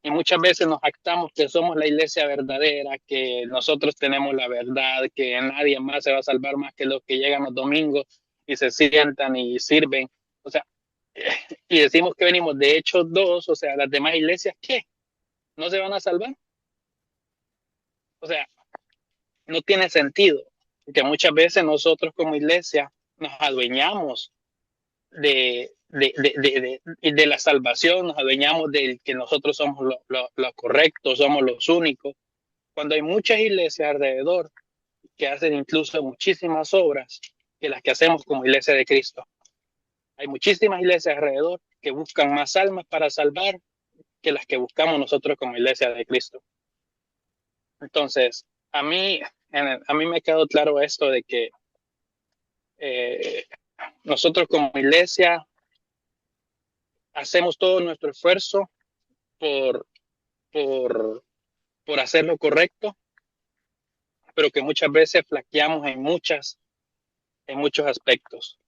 Speaker 6: muchas veces nos jactamos que somos la iglesia verdadera, que nosotros tenemos la verdad, que nadie más se va a salvar más que los que llegan los domingos y se sientan y sirven. O sea, y decimos que venimos de Hechos 2, o sea, las demás iglesias, ¿qué? ¿No se van a salvar? O sea, no tiene sentido, porque muchas veces nosotros como iglesia nos adueñamos de la salvación, nos adueñamos de que nosotros somos lo correcto, somos los únicos, cuando hay muchas iglesias alrededor que hacen incluso muchísimas obras que las que hacemos como iglesia de Cristo. Hay muchísimas iglesias alrededor que buscan más almas para salvar que las que buscamos nosotros como iglesia de Cristo. Entonces, a mí me ha quedado claro esto de que nosotros como iglesia hacemos todo nuestro esfuerzo por, por, por hacer lo correcto, pero que muchas veces flaqueamos en muchos aspectos.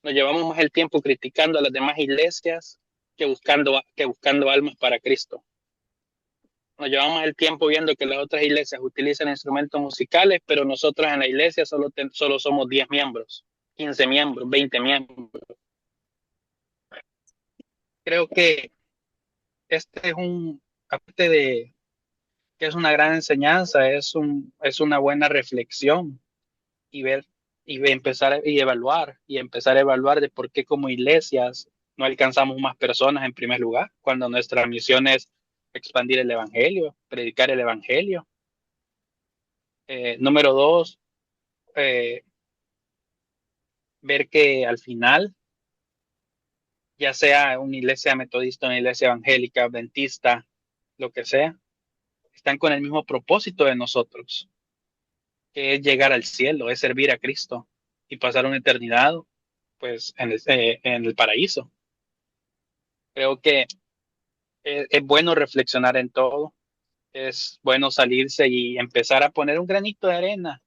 Speaker 6: Nos llevamos más el tiempo criticando a las demás iglesias que buscando almas para Cristo. Nos llevamos el tiempo viendo que las otras iglesias utilizan instrumentos musicales, pero nosotros en la iglesia solo somos 10 miembros, 15 miembros, 20 miembros. Creo que este es aparte de que es una gran enseñanza, es una buena reflexión y ver empezar y empezar a evaluar de por qué como iglesias no alcanzamos más personas en primer lugar, cuando nuestra misión es expandir el evangelio, predicar el evangelio. Número dos, ver que al final, ya sea una iglesia metodista, una iglesia evangélica, adventista, lo que sea, están con el mismo propósito de nosotros, que es llegar al cielo, es servir a Cristo y pasar una eternidad pues en el paraíso. Creo que es bueno reflexionar en todo, es bueno salirse y empezar a poner un granito de arena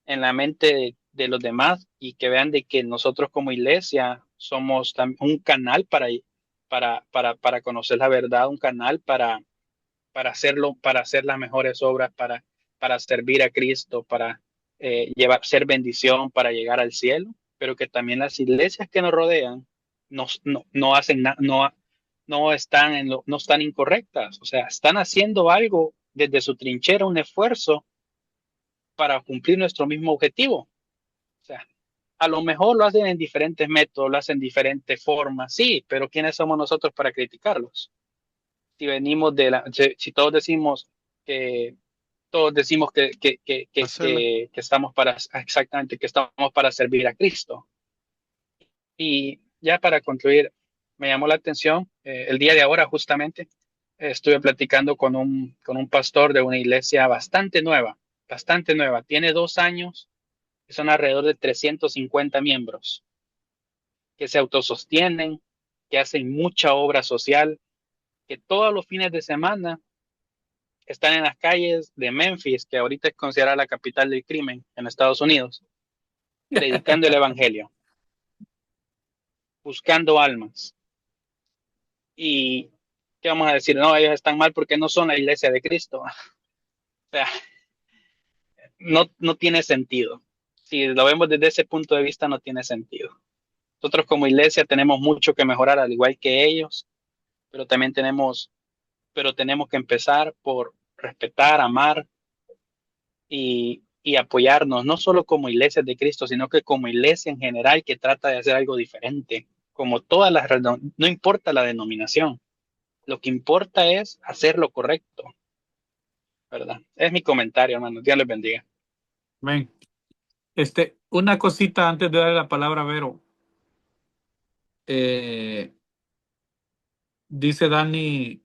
Speaker 6: en la mente de los demás y que vean de que nosotros como iglesia somos un canal para conocer la verdad, un canal para hacer las mejores obras, para servir a Cristo, para ser bendición, para llegar al cielo, pero que también las iglesias que nos rodean no hacen no están incorrectas, o sea, están haciendo algo desde su trinchera, un esfuerzo para cumplir nuestro mismo objetivo. O sea, a lo mejor lo hacen en diferentes métodos, lo hacen en diferentes formas, sí, pero ¿quiénes somos nosotros para criticarlos? Si venimos si todos decimos que estamos exactamente, que estamos para servir a Cristo. Y ya para concluir, me llamó la atención, el día de ahora justamente, estuve platicando con un pastor de una iglesia bastante nueva, tiene 2 años, y son alrededor de 350 miembros que se autosostienen, que hacen mucha obra social, que todos los fines de semana están en las calles de Memphis, que ahorita es considerada la capital del crimen en Estados Unidos, predicando el evangelio, buscando almas. Y ¿qué vamos a decir? No, ellos están mal porque no son la iglesia de Cristo. O sea, no tiene sentido. Si lo vemos desde ese punto de vista, no tiene sentido. Nosotros como iglesia tenemos mucho que mejorar, al igual que ellos, pero también tenemos que empezar por respetar, amar y apoyarnos, no solo como iglesia de Cristo, sino que como iglesia en general que trata de hacer algo diferente, como no importa la denominación, lo que importa es hacer lo correcto. ¿verdad? Es mi comentario, hermano. Dios les bendiga.
Speaker 2: Ven. Una cosita antes de darle la palabra a Vero. Dice Dani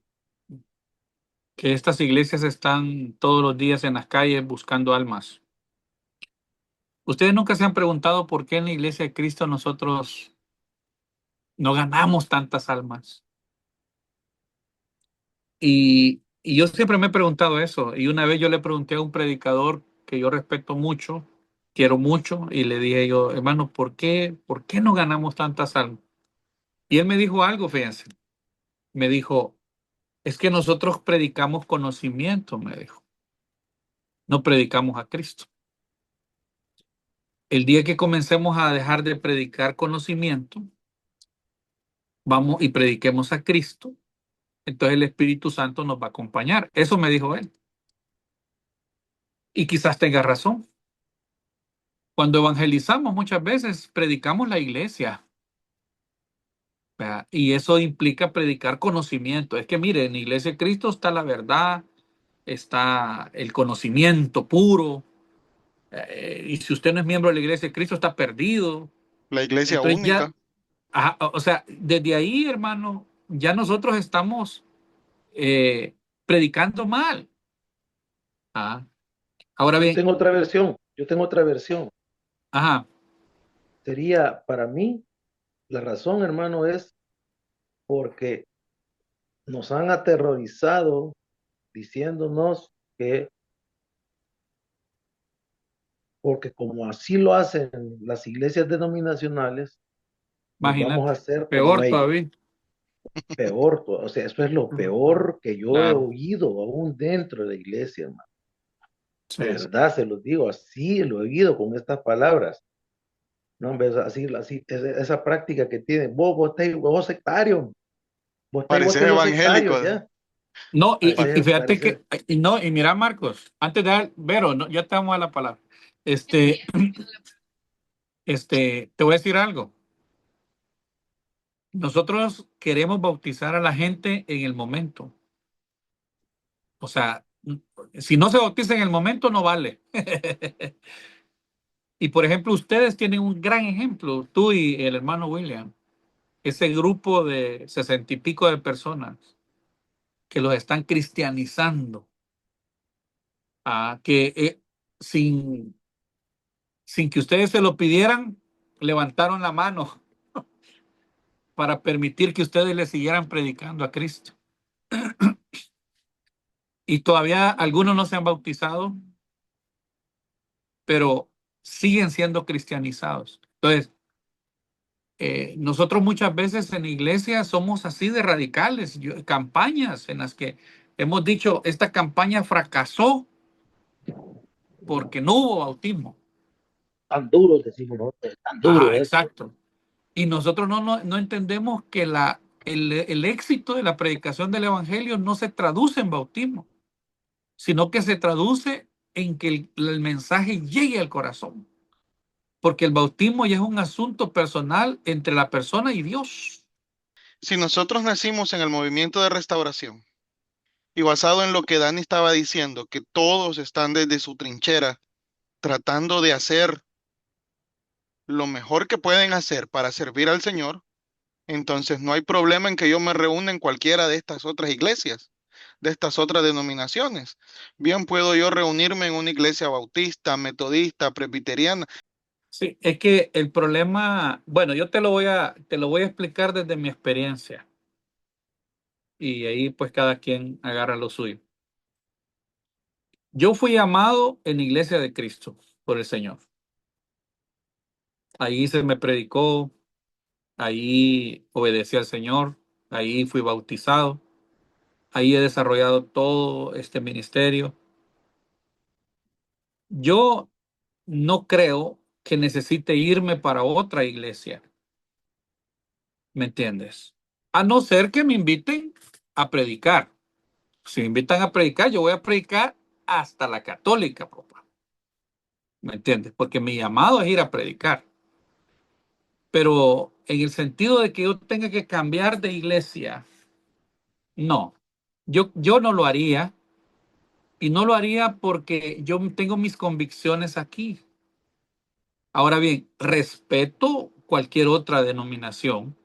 Speaker 2: que estas iglesias están todos los días en las calles buscando almas. ¿Ustedes nunca se han preguntado por qué en la iglesia de Cristo nosotros no ganamos tantas almas? Y yo siempre me he preguntado eso. Y una vez yo le pregunté a un predicador que yo respeto mucho, quiero mucho, y le dije yo, hermano, por qué no ganamos tantas almas? Y él me dijo algo, fíjense. Me dijo, es que nosotros predicamos conocimiento, me dijo. No predicamos a Cristo. El día que comencemos a dejar de predicar conocimiento, vamos y prediquemos a Cristo, entonces el Espíritu Santo nos va a acompañar. Eso me dijo él. Y quizás tenga razón. Cuando evangelizamos muchas veces predicamos la iglesia, ¿verdad? Y eso implica predicar conocimiento. Es que mire, en la iglesia de Cristo está la verdad, está el conocimiento puro. Y si usted no es miembro de la iglesia de Cristo, está perdido.
Speaker 4: La iglesia
Speaker 2: Entonces ya,
Speaker 4: única.
Speaker 2: o sea, desde ahí, hermano, ya nosotros estamos predicando mal. Ah, ahora
Speaker 3: Yo
Speaker 2: bien,
Speaker 3: tengo otra versión, yo tengo otra versión.
Speaker 2: ajá,
Speaker 3: Sería, para mí, la razón, hermano, es porque nos han aterrorizado diciéndonos que, porque como así lo hacen las iglesias denominacionales, nos vamos a
Speaker 2: imagínate,
Speaker 3: hacer como
Speaker 2: peor
Speaker 3: ellos.
Speaker 2: todavía.
Speaker 3: Peor, o sea, eso es lo peor que yo he
Speaker 2: Claro,
Speaker 3: oído aún dentro de la iglesia, hermano.
Speaker 2: sí,
Speaker 3: De
Speaker 2: sí.
Speaker 3: verdad, se los digo, así lo he oído con estas palabras. No, ves, así, esa práctica que tienen, vos sectario, vos
Speaker 4: Pareces
Speaker 3: tenés los
Speaker 4: evangélico.
Speaker 3: sectarios, ya.
Speaker 2: No, y fíjate
Speaker 3: Parece,
Speaker 2: que, y no, y mira, Marcos, antes de dar, Vero, no, ya te vamos a la palabra. Te voy a decir algo. Nosotros queremos bautizar a la gente en el momento. O sea, si no se bautiza en el momento, no vale. Y por ejemplo, ustedes tienen un gran ejemplo, tú y el hermano William, ese grupo de 60 y pico de personas que los están cristianizando, que sin, sin que ustedes se lo pidieran, levantaron la mano para permitir que ustedes le siguieran predicando a Cristo. Y todavía algunos no se han bautizado, pero siguen siendo cristianizados. Entonces, nosotros muchas veces en la iglesia somos así de radicales, campañas en las que hemos dicho, esta campaña fracasó porque no hubo bautismo.
Speaker 3: tan duro, decimos nosotros, tan duro
Speaker 2: Ah,
Speaker 3: es.
Speaker 2: exacto. Y nosotros no entendemos que el éxito de la predicación del evangelio no se traduce en bautismo, sino que se traduce en que el mensaje llegue al corazón. Porque el bautismo ya es un asunto personal entre la persona y Dios.
Speaker 4: Si nosotros nacimos en el movimiento de restauración y basado en lo que Dani estaba diciendo, que todos están desde su trinchera tratando de hacer lo mejor que pueden hacer para servir al Señor, entonces no hay problema en que yo me reúna en cualquiera de estas otras iglesias, de estas otras denominaciones. Bien puedo yo reunirme en una iglesia bautista, metodista, presbiteriana.
Speaker 2: Sí, es que el problema, bueno, yo te lo voy a explicar desde mi experiencia y ahí pues cada quien agarra lo suyo. Yo fui llamado en la iglesia de Cristo por el Señor. Ahí se me predicó, ahí obedecí al Señor, ahí fui bautizado, ahí he desarrollado todo este ministerio. Yo no creo que necesite irme para otra iglesia, ¿me entiendes? A no ser que me inviten a predicar. Si me invitan a predicar, yo voy a predicar hasta la católica, papá. ¿Me entiendes? Porque mi llamado es ir a predicar. Pero en el sentido de que yo tenga que cambiar de iglesia, no. Yo no lo haría Y no lo haría porque yo tengo mis convicciones aquí. Ahora bien, respeto cualquier otra denominación,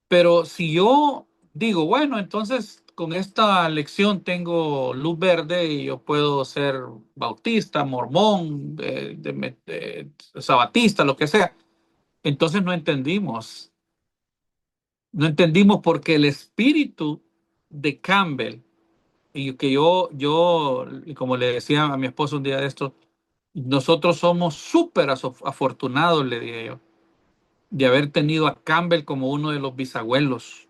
Speaker 2: pero si yo digo, bueno, entonces con esta lección tengo luz verde y yo puedo ser bautista, mormón, sabatista, lo que sea, entonces no entendimos. No entendimos porque el espíritu de Campbell, y que yo, como le decía a mi esposo un día de esto, nosotros somos súper afortunados, le dije yo, de haber tenido a Campbell como uno de los bisabuelos,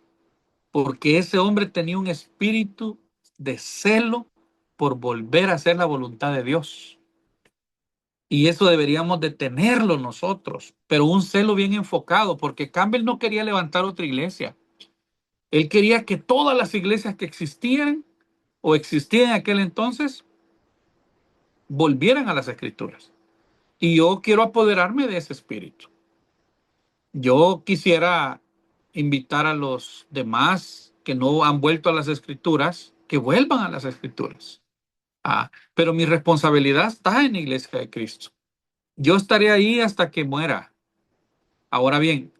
Speaker 2: porque ese hombre tenía un espíritu de celo por volver a hacer la voluntad de Dios. Y eso deberíamos de tenerlo nosotros, pero un celo bien enfocado, porque Campbell no quería levantar otra iglesia. Él quería que todas las iglesias que existían o existían en aquel entonces volvieran a las escrituras. Y yo quiero apoderarme de ese espíritu. Yo quisiera invitar a los demás que no han vuelto a las escrituras, que vuelvan a las escrituras. Pero mi responsabilidad está en la iglesia de Cristo. Yo estaré ahí hasta que muera. Ahora bien,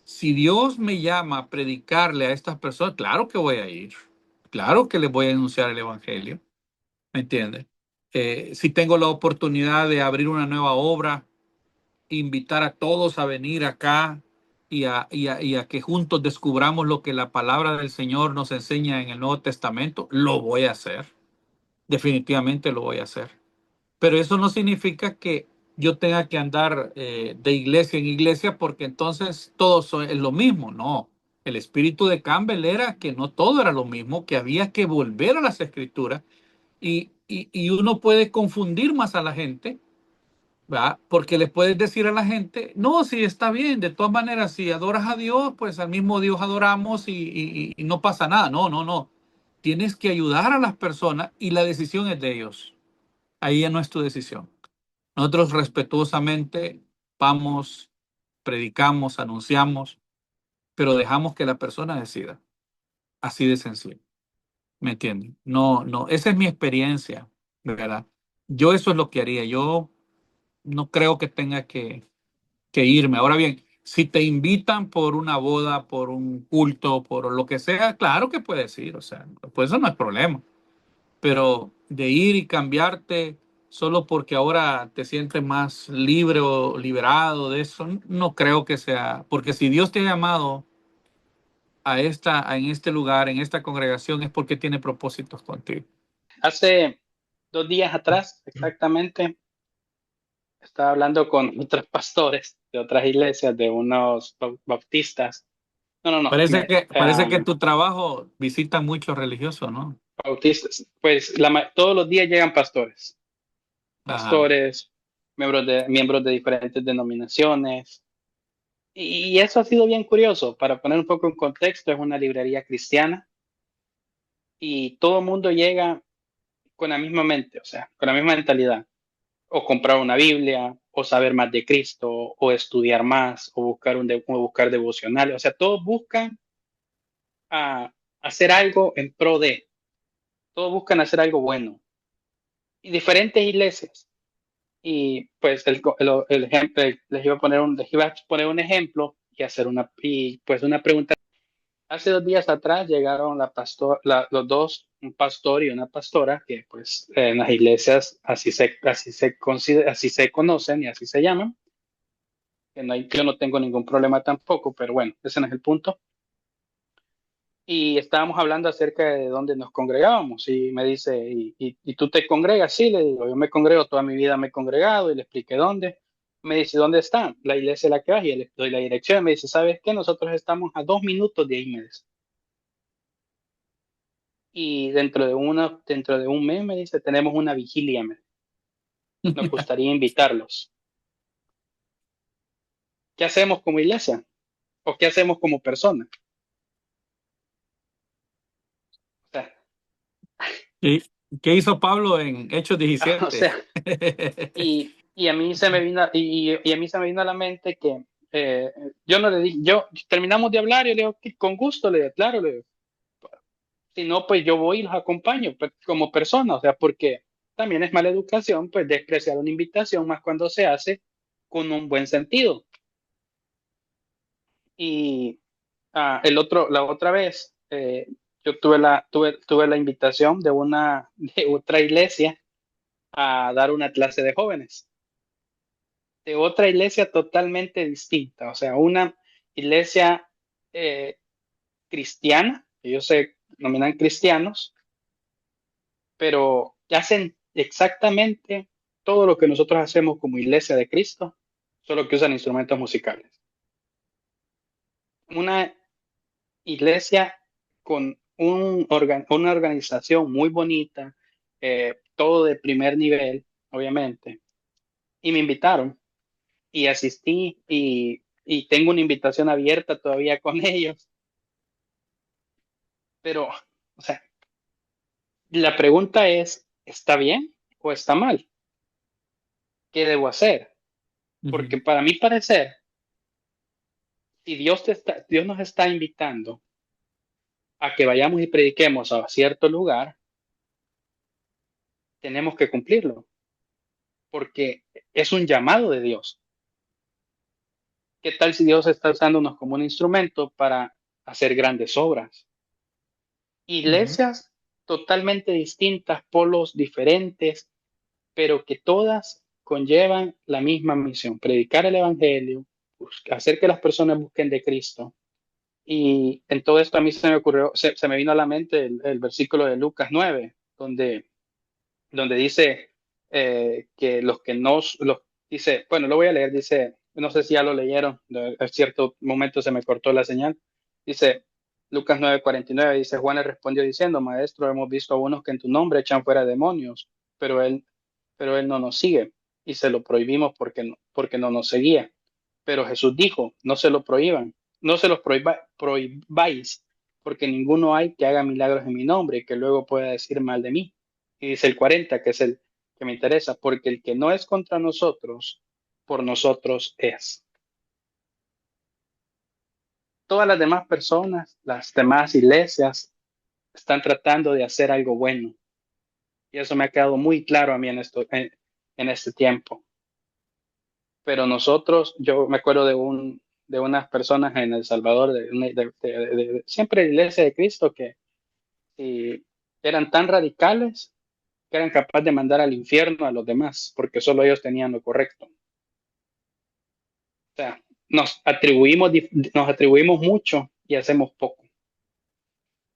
Speaker 2: si Dios me llama a predicarle a estas personas, claro que voy a ir. Claro que les voy a anunciar el evangelio. ¿Me entiendes? Si tengo la oportunidad de abrir una nueva obra, invitar a todos a venir acá y a que juntos descubramos lo que la palabra del Señor nos enseña en el Nuevo Testamento, lo voy a hacer. Definitivamente lo voy a hacer. Pero eso no significa que yo tenga que andar de iglesia en iglesia porque entonces es lo mismo. No, el espíritu de Campbell era que no todo era lo mismo, que había que volver a las escrituras y uno puede confundir más a la gente, ¿verdad? Porque le puedes decir a la gente, no, sí, está bien, de todas maneras, si adoras a Dios, pues al mismo Dios adoramos y no pasa nada. No, no, no. Tienes que ayudar a las personas y la decisión es de ellos. Ahí ya no es tu decisión. Nosotros respetuosamente vamos, predicamos, anunciamos, pero dejamos que la persona decida. Así de sencillo. ¿Me entienden? No, no, esa es mi experiencia, ¿verdad? Yo eso es lo que haría. Yo no creo que tenga que irme. Ahora bien, si te invitan por una boda, por un culto, por lo que sea, claro que puedes ir, o sea, pues eso no es problema. Pero de ir y cambiarte solo porque ahora te sientes más libre o liberado de eso, no creo que sea, porque si Dios te ha llamado en este lugar, en esta congregación, es porque tiene propósitos contigo.
Speaker 6: Hace 2 días atrás, exactamente, estaba hablando con otros pastores de otras iglesias, de unos bautistas. No, no, no.
Speaker 2: Parece que tu trabajo visita muchos religiosos, ¿no?
Speaker 6: Bautistas. Pues todos los días llegan pastores.
Speaker 2: Ajá.
Speaker 6: Pastores, miembros de diferentes denominaciones. Y eso ha sido bien curioso. Para poner un poco en contexto, es una librería cristiana y todo el mundo llega con la misma mente, o sea, con la misma mentalidad. O comprar una Biblia, o saber más de Cristo, o estudiar más, o buscar devocionales. O sea, todos buscan hacer algo en pro de, todos buscan hacer algo bueno. Y diferentes iglesias. Y pues el ejemplo, les iba a poner un ejemplo y pues una pregunta. Hace 2 días atrás llegaron los dos, un pastor y una pastora, que pues en las iglesias así se conocen y así se llaman. Que yo no tengo ningún problema tampoco, pero bueno, ese no es el punto. Y estábamos hablando acerca de dónde nos congregábamos y me dice, ¿y tú te congregas? Sí, le digo, yo me congrego, toda mi vida me he congregado y le expliqué dónde. Me dice, ¿dónde está? La iglesia en la que vas y le doy la dirección. Me dice, ¿sabes qué? Nosotros estamos a 2 minutos de ahí, me dice. Y dentro de un mes, me dice, tenemos una vigilia, nos gustaría invitarlos. ¿Qué hacemos como iglesia? ¿O qué hacemos como persona? O sea,
Speaker 2: ¿Y qué hizo Pablo en Hechos
Speaker 6: o sea,
Speaker 2: 17?
Speaker 6: y a mí se me vino, y a mí se me vino a la mente que yo no le dije, terminamos de hablar y le digo, con gusto, le digo, claro, le digo, Si no, pues yo voy y los acompaño pues, como persona, o sea, porque también es mala educación, pues despreciar una invitación, más cuando se hace con un buen sentido. Y la otra vez, yo tuve la invitación de otra iglesia a dar una clase de jóvenes, de otra iglesia totalmente distinta, o sea, una iglesia eh, cristiana, ellos se denominan cristianos, pero hacen exactamente todo lo que nosotros hacemos como iglesia de Cristo, solo que usan instrumentos musicales. Una iglesia con una organización muy bonita, todo de primer nivel, obviamente, y me invitaron y asistí y tengo una invitación abierta todavía con ellos, pero, o sea, la pregunta es, ¿está bien o está mal? ¿Qué debo hacer? Porque
Speaker 2: Ujú.
Speaker 6: para mi parecer, si Dios nos está invitando a que vayamos y prediquemos a cierto lugar, tenemos que cumplirlo, porque es un llamado de Dios. ¿Qué tal si Dios está usándonos como un instrumento para hacer grandes obras?
Speaker 2: Ujú.
Speaker 6: Iglesias totalmente distintas, polos diferentes, pero que todas conllevan la misma misión, predicar el Evangelio, hacer que las personas busquen de Cristo. Y en todo esto a mí se me vino a la mente el versículo de Lucas 9, donde dice que los que no, dice, bueno, lo voy a leer, dice, no sé si ya lo leyeron, en cierto momento se me cortó la señal, dice Lucas 9:49, dice, Juan le respondió diciendo, Maestro, hemos visto a unos que en tu nombre echan fuera demonios, pero él no nos sigue y se lo prohibimos porque no nos seguía. Pero Jesús dijo, no se lo prohíban, no se los prohibáis, porque ninguno hay que haga milagros en mi nombre y que luego pueda decir mal de mí. Y dice el 40, que es el que me interesa, porque el que no es contra nosotros, por nosotros es. Todas las demás personas, las demás iglesias, están tratando de hacer algo bueno. Y eso me ha quedado muy claro a mí en este tiempo. Pero nosotros, yo me acuerdo de unas personas en El Salvador, siempre la iglesia de Cristo, que eran tan radicales que eran capaces de mandar al infierno a los demás, porque solo ellos tenían lo correcto. O sea, nos atribuimos mucho y hacemos poco.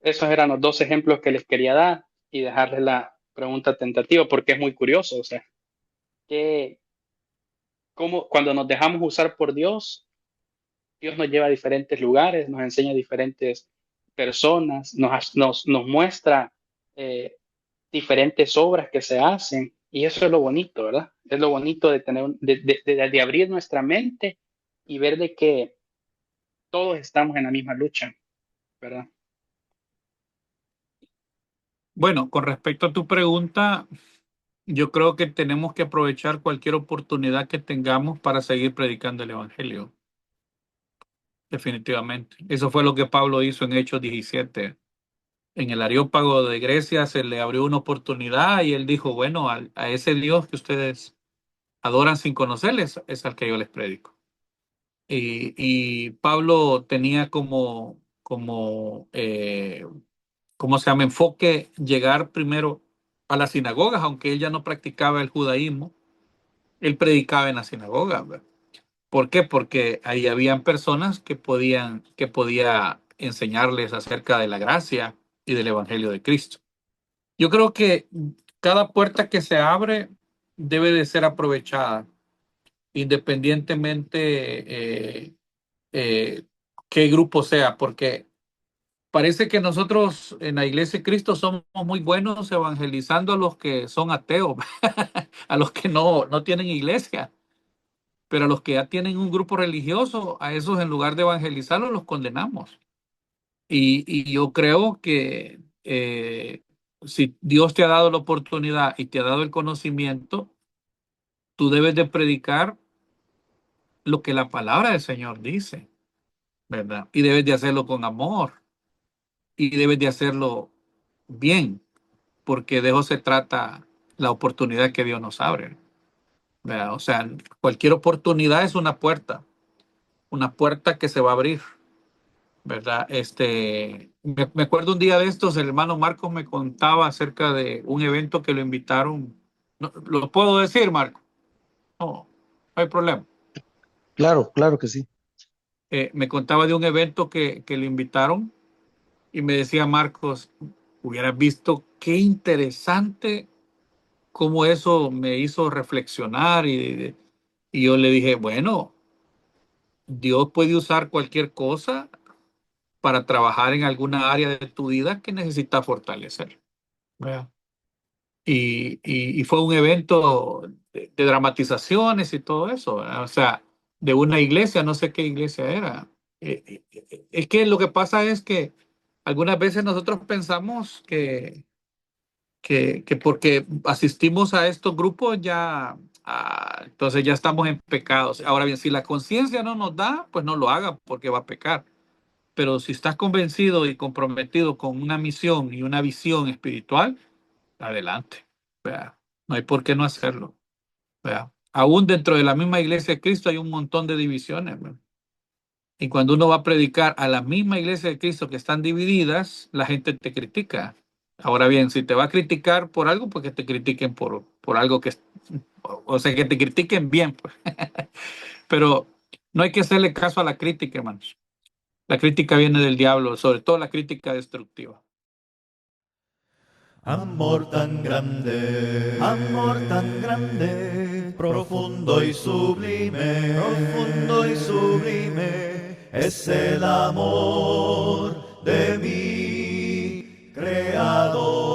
Speaker 6: Esos eran los dos ejemplos que les quería dar y dejarles la pregunta tentativa, porque es muy curioso, o sea, que cuando nos dejamos usar por Dios, Dios nos lleva a diferentes lugares, nos enseña a diferentes personas, nos muestra eh, diferentes obras que se hacen y eso es lo bonito, ¿verdad? Es lo bonito de tener, de abrir nuestra mente y ver de que todos estamos en la misma lucha, ¿verdad?
Speaker 2: Bueno, con respecto a tu pregunta, yo creo que tenemos que aprovechar cualquier oportunidad que tengamos para seguir predicando el Evangelio, definitivamente. Eso fue lo que Pablo hizo en Hechos 17. En el Areópago de Grecia se le abrió una oportunidad y él dijo, bueno, a ese Dios que ustedes adoran sin conocerles es al que yo les predico. Y Pablo tenía ¿cómo se llama? Enfoque llegar primero a las sinagogas, aunque él ya no practicaba el judaísmo, él predicaba en las sinagogas, ¿verdad? ¿Por qué? Porque ahí habían personas que podía enseñarles acerca de la gracia y del evangelio de Cristo. Yo creo que cada puerta que se abre debe de ser aprovechada, independientemente eh, qué grupo sea, porque parece que nosotros en la Iglesia de Cristo somos muy buenos evangelizando a los que son ateos, a los que no tienen iglesia, pero a los que ya tienen un grupo religioso, a esos en lugar de evangelizarlos los condenamos. Y yo creo que si Dios te ha dado la oportunidad y te ha dado el conocimiento, tú debes de predicar lo que la palabra del Señor dice, ¿verdad? Y debes de hacerlo con amor y debes de hacerlo bien, porque de eso se trata la oportunidad que Dios nos abre, ¿verdad? O sea, cualquier oportunidad es una puerta que se va a abrir, ¿verdad? Me acuerdo un día de estos, el hermano Marcos me contaba acerca de un evento que lo invitaron. ¿Lo puedo decir, Marco? No, no hay problema.
Speaker 3: Claro, claro que sí.
Speaker 2: Me contaba de un evento que lo invitaron y me decía Marcos, hubieras visto qué interesante cómo eso me hizo reflexionar y yo le dije, bueno, Dios puede usar cualquier cosa para trabajar en alguna área de tu vida que necesita fortalecer, ¿verdad? Y fue un evento de dramatizaciones y todo eso, ¿verdad? O sea, de una iglesia, no sé qué iglesia era. Es que lo que pasa es que algunas veces nosotros pensamos que porque asistimos a estos grupos ya, entonces ya estamos en pecados. Ahora bien, si la conciencia no nos da, pues no lo haga porque va a pecar. Pero si estás convencido y comprometido con una misión y una visión espiritual, adelante. Vea, no hay por qué no hacerlo. Vea. Aún dentro de la misma iglesia de Cristo hay un montón de divisiones. ¿Verdad? Y cuando uno va a predicar a la misma iglesia de Cristo que están divididas, la gente te critica. Ahora bien, si te va a criticar por algo, pues que te critiquen por algo que, o sea, que te critiquen bien, pues. Pero no hay que hacerle caso a la crítica, hermanos. La crítica viene del diablo, sobre todo la crítica destructiva.
Speaker 1: Amor tan grande, profundo y sublime, es el amor de mi Creador.